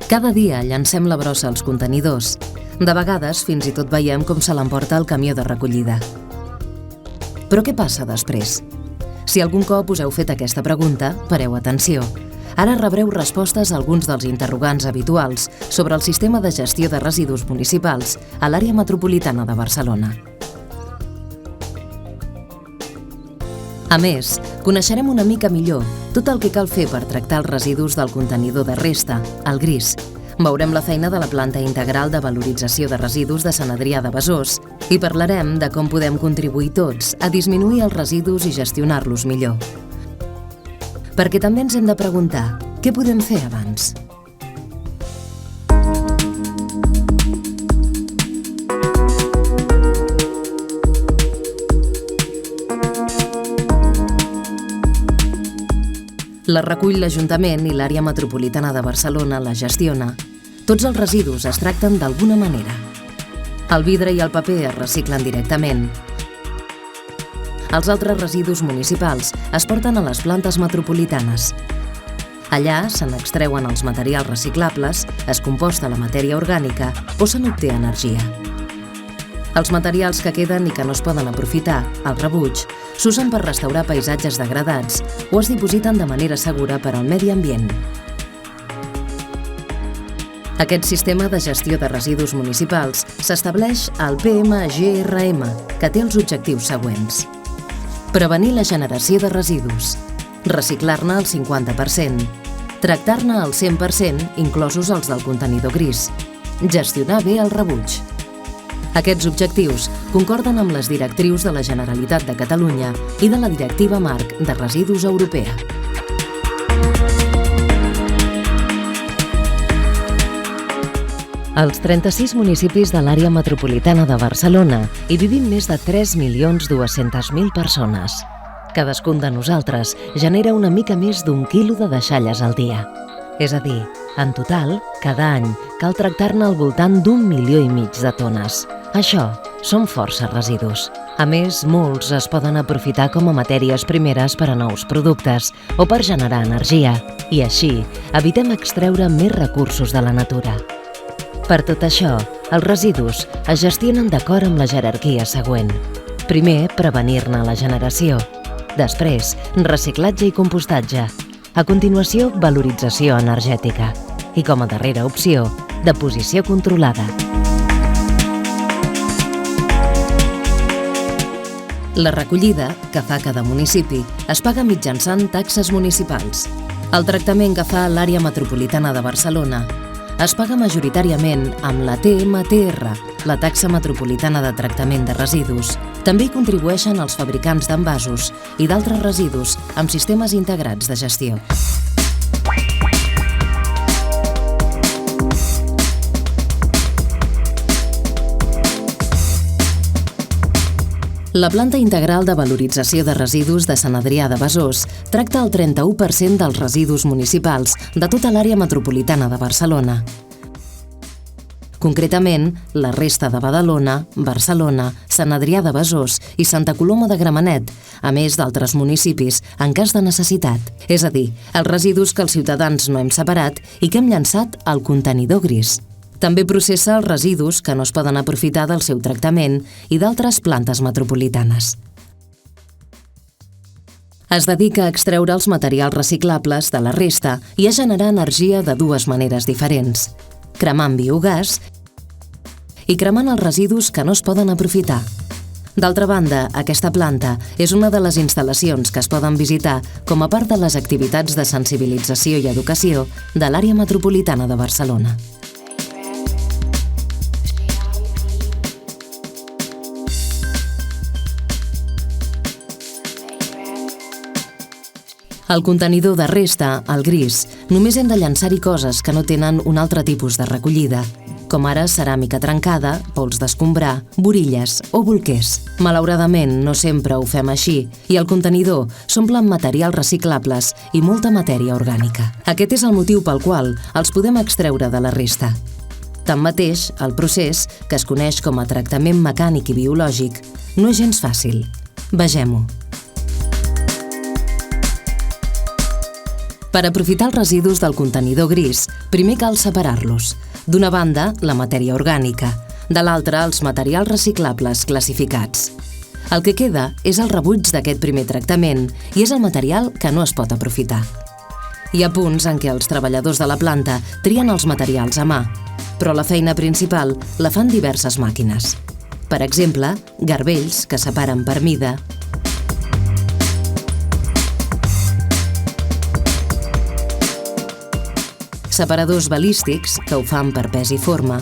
Cada dia llancem la brossa als contenidors. De vegades, fins i tot veiem com se l'emporta el camió de recollida. Però què passa després? Si algun cop us heu fet aquesta pregunta, pareu atenció. Ara rebreu respostes a alguns dels interrogants habituals sobre el sistema de gestió de residus municipals a l'àrea metropolitana de Barcelona. A més, coneixerem una mica millor tot el que cal fer per tractar els residus del contenidor de resta, el gris. Veurem la feina de la planta integral de valorització de residus de Sant Adrià de Besòs i parlarem de com podem contribuir tots a disminuir els residus i gestionar-los millor. Perquè també ens hem de preguntar, què podem fer abans? La recull l'Ajuntament i l'àrea metropolitana de Barcelona la gestiona. Tots els residus es tracten d'alguna manera. El vidre i el paper es reciclen directament. Els altres residus municipals es porten a les plantes metropolitanes. Allà se n'extreuen els materials reciclables, es composta la matèria orgànica o se n'obté energia. Els materials que queden i que no es poden aprofitar, el rebuig, s'usen per restaurar paisatges degradats o es dipositen de manera segura per al medi ambient. Aquest sistema de gestió de residus municipals s'estableix al PMGRM, que té els objectius següents. Prevenir la generació de residus, reciclar-ne el 50%, tractar-ne el 100%, inclosos els del contenidor gris, gestionar bé el rebuig. Aquests objectius concorden amb les directrius de la Generalitat de Catalunya i de la Directiva Marc de Residus Europea. Als 36 municipis de l'àrea metropolitana de Barcelona hi vivim més de 3.200.000 persones. Cadascun de nosaltres genera una mica més d'1 quilo de deixalles al dia. És a dir, en total, cada any cal tractar-ne al voltant d'1,5 milió de tones. Això són força residus. A més, molts es poden aprofitar com a matèries primeres per a nous productes o per generar energia, i així evitem extreure més recursos de la natura. Per tot això, els residus es gestionen d'acord amb la jerarquia següent. Primer, prevenir-ne la generació. Després, reciclatge i compostatge. A continuació, valorització energètica. I com a darrera opció, deposició controlada. La recollida, que fa cada municipi, es paga mitjançant taxes municipals. El tractament que fa l'àrea metropolitana de Barcelona es paga majoritàriament amb la TMTR, la taxa metropolitana de tractament de residus. També hi contribueixen els fabricants d'envasos i d'altres residus amb sistemes integrats de gestió. La planta integral de valorització de residus de Sant Adrià de Besòs tracta el 31% dels residus municipals de tota l'àrea metropolitana de Barcelona. Concretament, la resta de Badalona, Barcelona, Sant Adrià de Besòs i Santa Coloma de Gramenet, a més d'altres municipis en cas de necessitat. És a dir, els residus que els ciutadans no hem separat i que hem llançat al contenidor gris. També processa els residus que no es poden aprofitar del seu tractament i d'altres plantes metropolitanes. Es dedica a extreure els materials reciclables de la resta i a generar energia de dues maneres diferents: cremant biogàs i cremant els residus que no es poden aprofitar. D'altra banda, aquesta planta és una de les instal·lacions que es poden visitar com a part de les activitats de sensibilització i educació de l'àrea metropolitana de Barcelona. Al contenidor de resta, el gris, només hem de llançar-hi coses que no tenen un altre tipus de recollida, com ara ceràmica trencada, pols d'escombrar, borilles o bolquers. Malauradament, no sempre ho fem així, i el contenidor s'omple amb materials reciclables i molta matèria orgànica. Aquest és el motiu pel qual els podem extreure de la resta. Tanmateix, el procés, que es coneix com a tractament mecànic i biològic, no és gens fàcil. Vegem-ho. Per aprofitar els residus del contenidor gris, primer cal separar-los. D'una banda, la matèria orgànica, de l'altra, els materials reciclables classificats. El que queda és el rebuig d'aquest primer tractament i és el material que no es pot aprofitar. Hi ha punts en què els treballadors de la planta trien els materials a mà, però la feina principal la fan diverses màquines. Per exemple, garbells que separen per mida, separadors balístics que ho fan per pes i forma,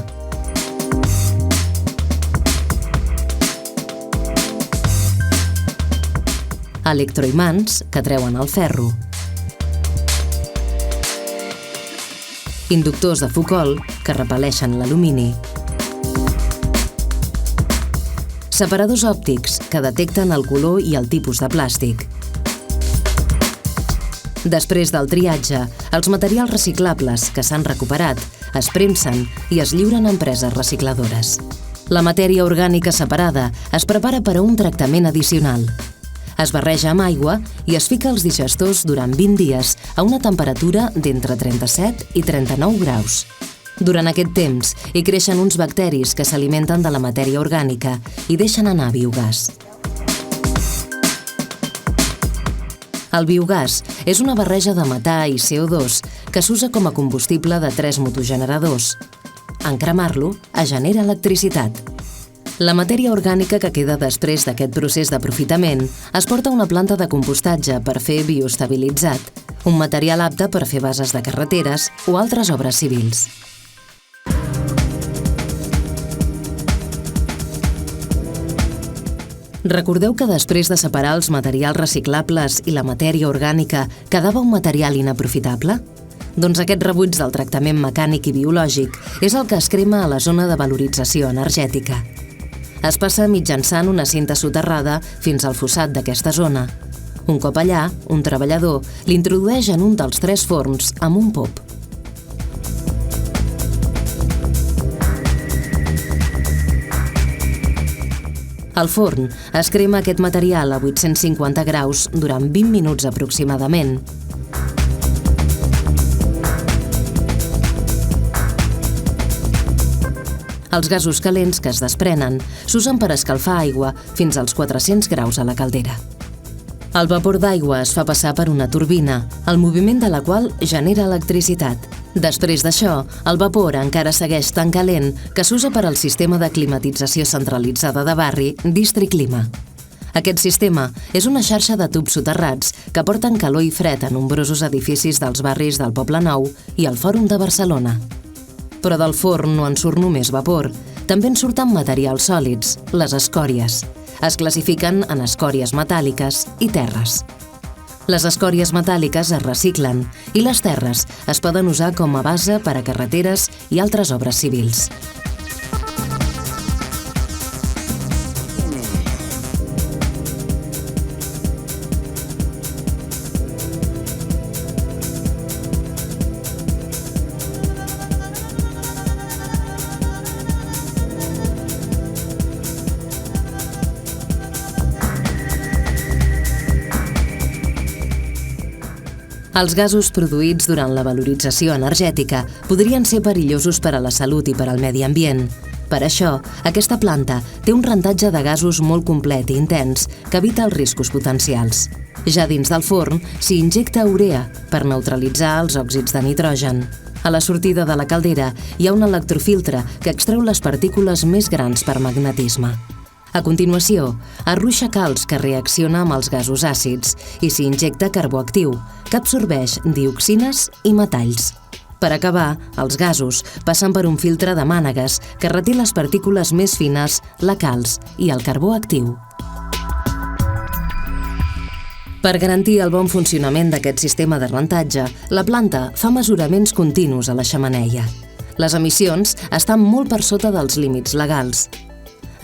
electroimants que treuen el ferro, inductors de Foucault que repel·leixen l'alumini, separadors òptics que detecten el color i el tipus de plàstic. Després del triatge, els materials reciclables que s'han recuperat es premsen i es lliuren a empreses recicladores. La matèria orgànica separada es prepara per a un tractament addicional. Es barreja amb aigua i es fica als digestors durant 20 dies a una temperatura d'entre 37 i 39 graus. Durant aquest temps, hi creixen uns bacteris que s'alimenten de la matèria orgànica i deixen anar biogàs. El biogàs és una barreja de metà i CO2 que s'usa com a combustible de 3 motogeneradors. En cremar-lo, es genera electricitat. La matèria orgànica que queda després d'aquest procés d'aprofitament es porta a una planta de compostatge per fer bioestabilitzat, un material apte per fer bases de carreteres o altres obres civils. Recordeu que després de separar els materials reciclables i la matèria orgànica quedava un material inaprofitable? Doncs aquest rebuig del tractament mecànic i biològic és el que es crema a la zona de valorització energètica. Es passa mitjançant una cinta soterrada fins al fossat d'aquesta zona. Un cop allà, un treballador l'introdueix en un dels 3 forns amb un pop. Al forn es crema aquest material a 850 graus durant 20 minuts aproximadament. Els gasos calents que es desprenen s'usen per escalfar aigua fins als 400 graus a la caldera. El vapor d'aigua es fa passar per una turbina, el moviment de la qual genera electricitat. Després d'això, el vapor encara segueix tan calent que s'usa per al sistema de climatització centralitzada de barri Districlima. Aquest sistema és una xarxa de tubs soterrats que porten calor i fred a nombrosos edificis dels barris del Poble Nou i el Fòrum de Barcelona. Però del forn no en surt només vapor, també en surten materials sòlids, les escòries. Es classifiquen en escòries metàl·liques i terres. Les escòries metàl·liques es reciclen i les terres es poden usar com a base per a carreteres i altres obres civils. Els gasos produïts durant la valorització energètica podrien ser perillosos per a la salut i per al medi ambient. Per això, aquesta planta té un rentatge de gasos molt complet i intens que evita els riscos potencials. Ja dins del forn s'hi injecta urea per neutralitzar els òxids de nitrogen. A la sortida de la caldera hi ha un electrofiltre que extreu les partícules més grans per magnetisme. A continuació, es ruixa calç que reacciona amb els gasos àcids i s'hi injecta carbó actiu, que absorbeix dioxines i metalls. Per acabar, els gasos passen per un filtre de mànegues que reté les partícules més fines, la calç i el carbó actiu. Per garantir el bon funcionament d'aquest sistema de rentatge, la planta fa mesuraments continus a la xemeneia. Les emissions estan molt per sota dels límits legals.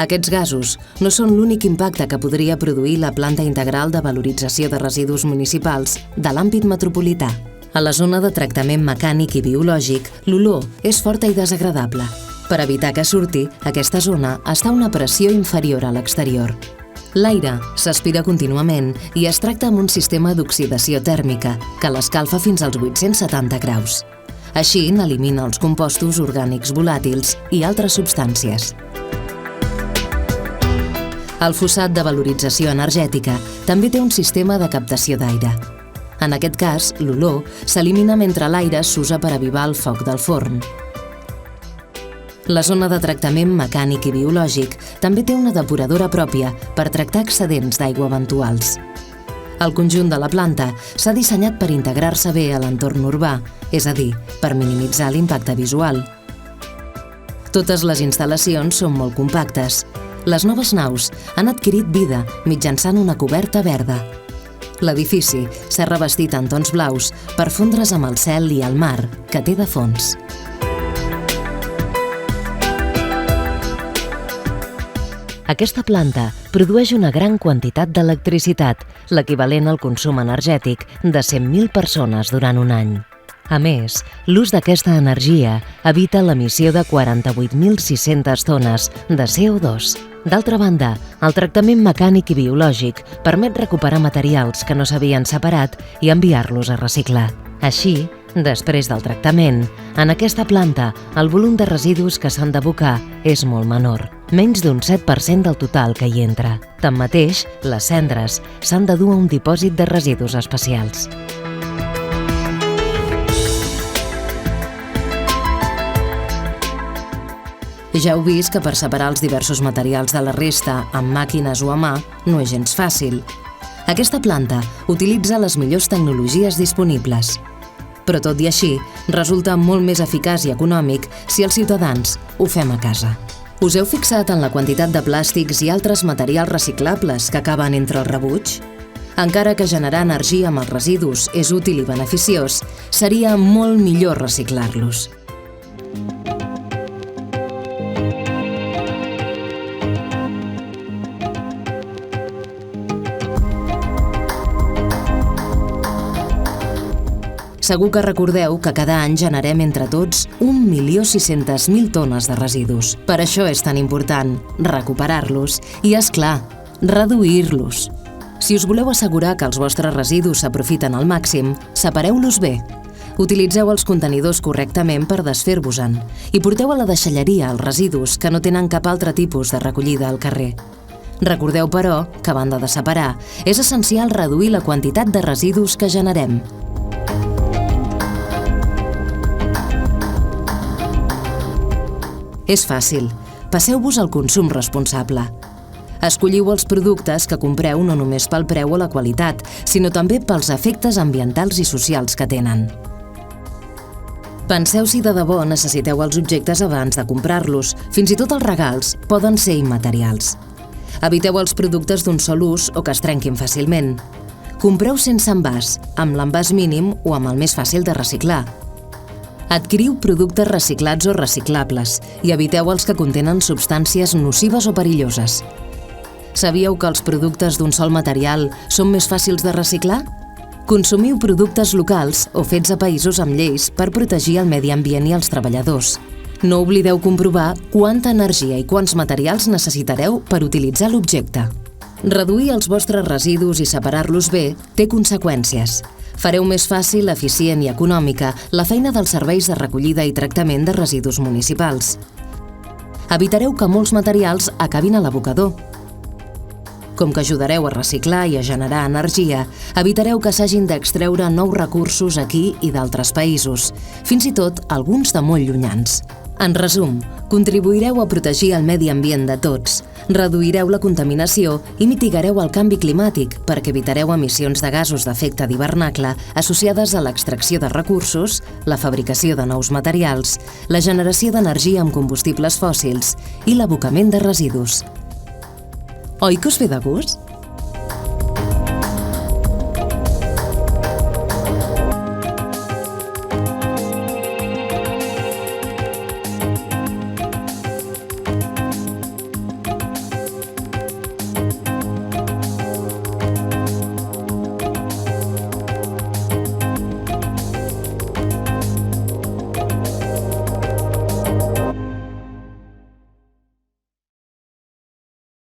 Aquests gasos no són l'únic impacte que podria produir la planta integral de valorització de residus municipals de l'àmbit metropolità. A la zona de tractament mecànic i biològic, l'olor és forta i desagradable. Per evitar que surti, aquesta zona està a una pressió inferior a l'exterior. L'aire s'aspira contínuament i es tracta amb un sistema d'oxidació tèrmica que l'escalfa fins als 870 graus. Així n'elimina els compostos orgànics volàtils i altres substàncies. El fossat de valorització energètica també té un sistema de captació d'aire. En aquest cas, l'olor s'elimina mentre l'aire s'usa per avivar el foc del forn. La zona de tractament mecànic i biològic també té una depuradora pròpia per tractar excedents d'aigua eventuals. El conjunt de la planta s'ha dissenyat per integrar-se bé a l'entorn urbà, és a dir, per minimitzar l'impacte visual. Totes les instal·lacions són molt compactes. Les noves naus han adquirit vida mitjançant una coberta verda. L'edifici s'ha revestit en tons blaus per fondre's amb el cel i el mar, que té de fons. Aquesta planta produeix una gran quantitat d'electricitat, l'equivalent al consum energètic de 100.000 persones durant un any. A més, l'ús d'aquesta energia evita l'emissió de 48.600 tones de CO2. D'altra banda, el tractament mecànic i biològic permet recuperar materials que no s'havien separat i enviar-los a reciclar. Així, després del tractament, en aquesta planta el volum de residus que s'han d'abocar és molt menor, menys d'un 7% del total que hi entra. Tanmateix, les cendres s'han de dur a un dipòsit de residus especials. Ja heu vist que per separar els diversos materials de la resta amb màquines o a mà no és gens fàcil. Aquesta planta utilitza les millors tecnologies disponibles. Però tot i així, resulta molt més eficaç i econòmic si els ciutadans ho fem a casa. Us heu fixat en la quantitat de plàstics i altres materials reciclables que acaben entre el rebuig? Encara que generar energia amb els residus és útil i beneficiós, seria molt millor reciclar-los. Segur que recordeu que cada any generem entre tots 1.600.000 tones de residus. Per això és tan important recuperar-los i, és clar, reduir-los. Si us voleu assegurar que els vostres residus s'aprofiten al màxim, separeu-los bé. Utilitzeu els contenidors correctament per desfer-vos-en i porteu a la deixalleria els residus que no tenen cap altre tipus de recollida al carrer. Recordeu, però, que a banda de separar, és essencial reduir la quantitat de residus que generem. És fàcil. Passeu-vos al consum responsable. Escolliu els productes que compreu no només pel preu o la qualitat, sinó també pels efectes ambientals i socials que tenen. Penseu si de debò necessiteu els objectes abans de comprar-los. Fins i tot els regals poden ser immaterials. Eviteu els productes d'un sol ús o que es trenquin fàcilment. Compreu sense envàs, amb l'envàs mínim o amb el més fàcil de reciclar. Adquiriu productes reciclats o reciclables i eviteu els que contenen substàncies nocives o perilloses. Sabíeu que els productes d'un sol material són més fàcils de reciclar? Consumiu productes locals o fets a països amb lleis per protegir el medi ambient i els treballadors. No oblideu comprovar quanta energia i quants materials necessitareu per utilitzar l'objecte. Reduir els vostres residus i separar-los bé té conseqüències. Fareu més fàcil, eficient i econòmica la feina dels serveis de recollida i tractament de residus municipals. Evitareu que molts materials acabin a l'abocador. Com que ajudareu a reciclar i a generar energia, evitareu que s'hagin d'extreure nous recursos aquí i d'altres països, fins i tot alguns de molt llunyans. En resum, contribuireu a protegir el medi ambient de tots, reduireu la contaminació i mitigareu el canvi climàtic perquè evitareu emissions de gasos d'efecte d'hivernacle associades a l'extracció de recursos, la fabricació de nous materials, la generació d'energia amb combustibles fòssils i l'abocament de residus. Oi que us ve de gust?